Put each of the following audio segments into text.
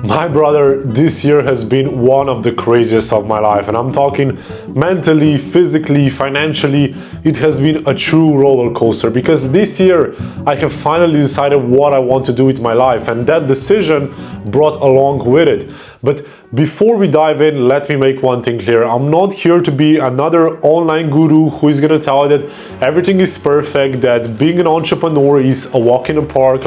My brother, this year has been one of the craziest of my life, and I'm talking mentally, physically, financially. It has been a true roller coaster because this year I have finally decided what I want to do with my life, and that decision brought along with it. But before we dive in, let me make one thing clear. I'm not here to be another online guru who is gonna tell you that everything is perfect, that being an entrepreneur is a walk in the park.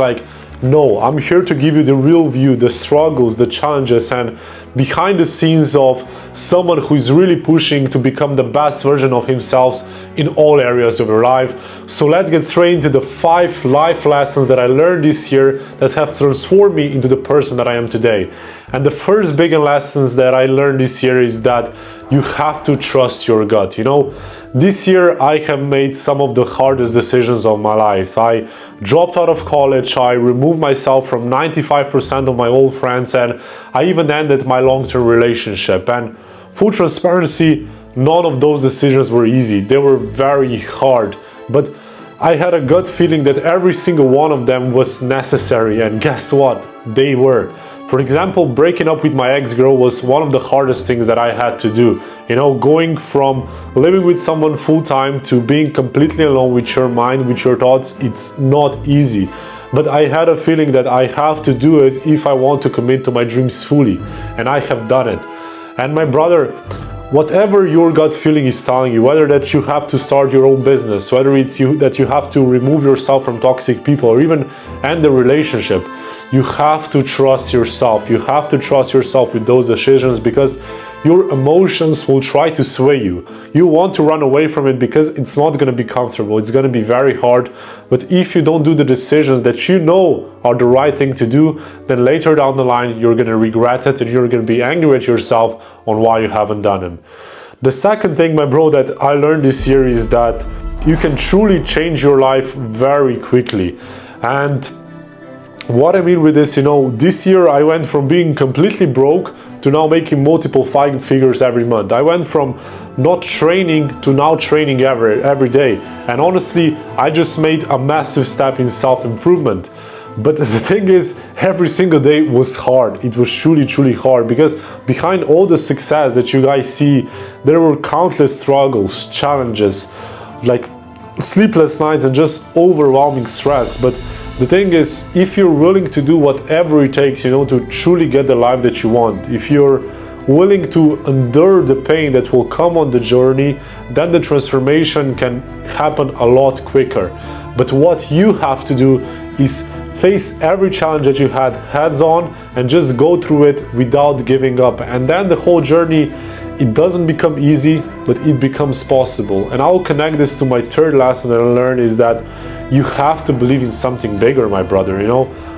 No, I'm here to give you the real view, the struggles, the challenges, and behind the scenes of someone who is really pushing to become the best version of himself in all areas of your life. So let's get straight into the 5 life lessons that I learned this year that have transformed me into the person that I am today. And the first big lessons that I learned this year is that you have to trust your gut. This year I have made some of the hardest decisions of my life. I dropped out of college, I removed myself from 95% of my old friends, and I even ended my long-term relationship. And full transparency, none of those decisions were easy. They were very hard, but I had a gut feeling that every single one of them was necessary, and guess what? They were. For example, breaking up with my ex-girl was one of the hardest things that I had to do. Going from living with someone full-time to being completely alone with your mind, with your thoughts, it's not easy. But I had a feeling that I have to do it if I want to commit to my dreams fully, and I have done it. And my brother, whatever your gut feeling is telling you, whether that you have to start your own business, whether it's that you have to remove yourself from toxic people or even end the relationship, you have to trust yourself. You have to trust yourself with those decisions because your emotions will try to sway you. You want to run away from it because it's not going to be comfortable. It's going to be very hard. But if you don't do the decisions that you know are the right thing to do, then later down the line, you're going to regret it and you're going to be angry at yourself on why you haven't done it. The second thing, my bro, that I learned this year is that you can truly change your life very quickly. And what I mean with this, this year I went from being completely broke to now making multiple 5 figures every month. I went from not training to now training every day. And honestly, I just made a massive step in self-improvement. But the thing is, every single day was hard. It was truly, truly hard because behind all the success that you guys see, there were countless struggles, challenges, like sleepless nights and just overwhelming stress. But the thing is, if you're willing to do whatever it takes, to truly get the life that you want, if you're willing to endure the pain that will come on the journey, then the transformation can happen a lot quicker. But what you have to do is face every challenge that you had heads on and just go through it without giving up. And then the whole journey, it doesn't become easy, but it becomes possible. And I'll connect this to my third lesson that I learned is that you have to believe in something bigger, my brother.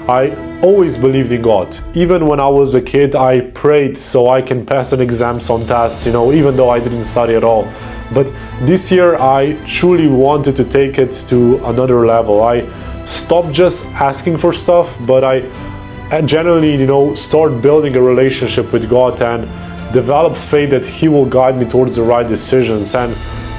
I always believed in God. Even when I was a kid, I prayed so I can pass an exams on tests, even though I didn't study at all. But this year, I truly wanted to take it to another level. I stopped just asking for stuff, but I genuinely, start building a relationship with God and develop faith that He will guide me towards the right decisions. And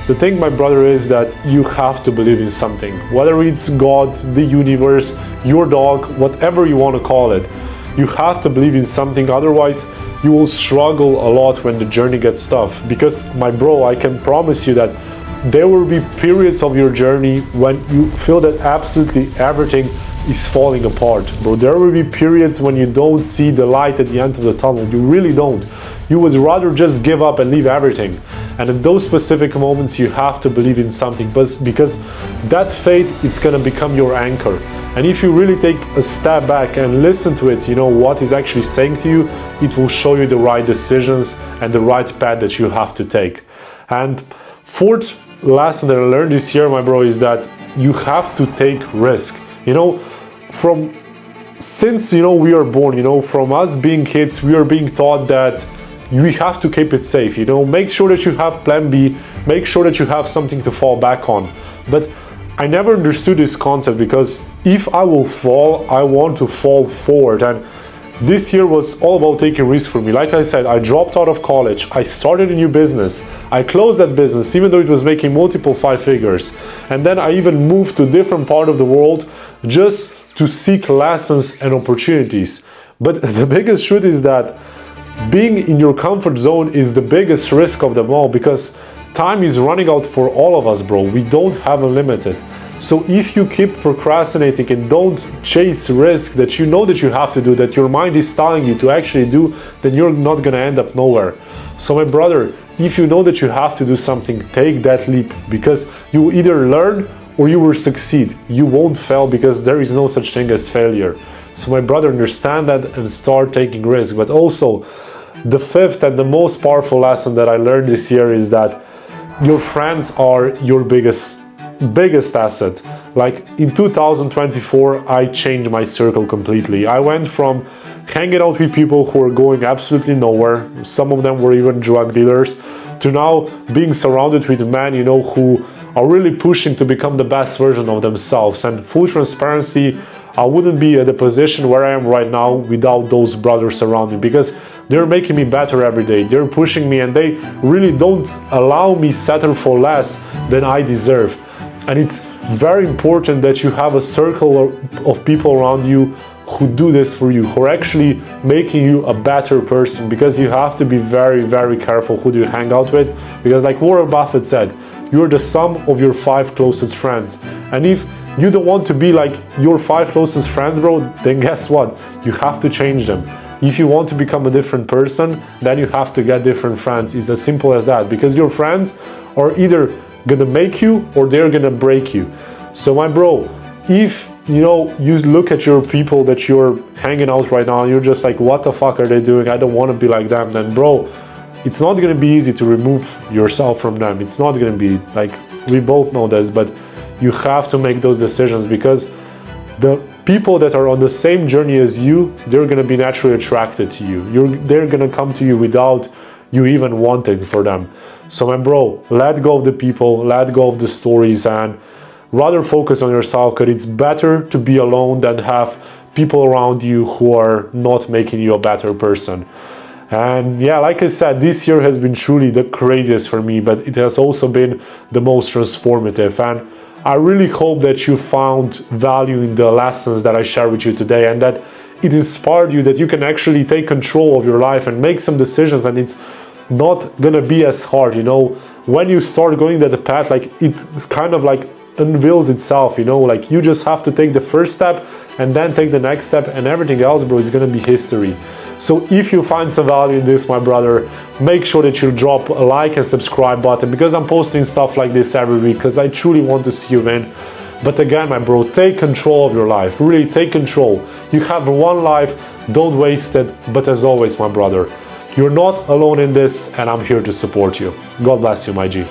the thing, my brother, is that you have to believe in something. Whether it's God, the universe, your dog, whatever you want to call it, you have to believe in something. Otherwise, you will struggle a lot when the journey gets tough. Because, my bro, I can promise you that there will be periods of your journey when you feel that absolutely everything is falling apart, bro. There will be periods when you don't see the light at the end of the tunnel. You really don't. You would rather just give up and leave everything. And in those specific moments, you have to believe in something, because that faith, it's gonna become your anchor. And if you really take a step back and listen to it, what is actually saying to you, it will show you the right decisions and the right path that you have to take. And fourth lesson that I learned this year, my bro, is that you have to take risk. Since we are born, from us being kids, we are being taught that we have to keep it safe. Make sure that you have plan B, make sure that you have something to fall back on. But I never understood this concept, because if I will fall, I want to fall forward. And this year was all about taking risks for me. Like I said, I dropped out of college, I started a new business, I closed that business even though it was making multiple 5 figures. And then I even moved to a different part of the world just to seek lessons and opportunities. But the biggest truth is that being in your comfort zone is the biggest risk of them all, because time is running out for all of us, bro. We don't have unlimited. So if you keep procrastinating and don't chase risk that you know that you have to do, that your mind is telling you to actually do, then you're not gonna end up nowhere. So my brother, if you know that you have to do something, take that leap, because you will either learn or you will succeed. You won't fail, because there is no such thing as failure. So my brother, understand that and start taking risks. But also, the fifth and the most powerful lesson that I learned this year is that your friends are your biggest asset. Like in 2024, I changed my circle completely. I went from hanging out with people who were going absolutely nowhere, some of them were even drug dealers, to now being surrounded with men, you know, who are really pushing to become the best version of themselves. And full transparency, I wouldn't be at the position where I am right now without those brothers around me, because they're making me better every day. They're pushing me, and they really don't allow me settle for less than I deserve. And it's very important that you have a circle of people around you who do this for you, who are actually making you a better person, because you have to be very, very careful who do you hang out with, because like Warren Buffett said, you're the sum of your 5 closest friends. And if you don't want to be like your 5 closest friends, bro, then guess what? You have to change them. If you want to become a different person, then you have to get different friends. It's as simple as that, because your friends are either gonna make you or they're gonna break you. So my bro, if you look at your people that you're hanging out right now and you're just like, what the fuck are they doing? I don't want to be like them. Then bro, it's not gonna be easy to remove yourself from them. It's not gonna be, like, we both know this, but you have to make those decisions, because the people that are on the same journey as you, they're gonna be naturally attracted to you. They're gonna come to you without you even wanting for them. So my bro, let go of the people, let go of the stories, and rather focus on yourself, because it's better to be alone than have people around you who are not making you a better person. And yeah, like I said, this year has been truly the craziest for me, but it has also been the most transformative. And I really hope that you found value in the lessons that I shared with you today, and that it inspired you that you can actually take control of your life and make some decisions, and it's not gonna be as hard, when you start going that path, like it's kind of like unveils itself, like you just have to take the first step and then take the next step, and everything else, bro, is gonna be history. So if you find some value in this, my brother, make sure that you drop a like and subscribe button, because I'm posting stuff like this every week, because I truly want to see you win. But again, my bro, take control of your life. Really take control. You have one life, don't waste it. But as always, my brother, you're not alone in this, and I'm here to support you. God bless you, my G.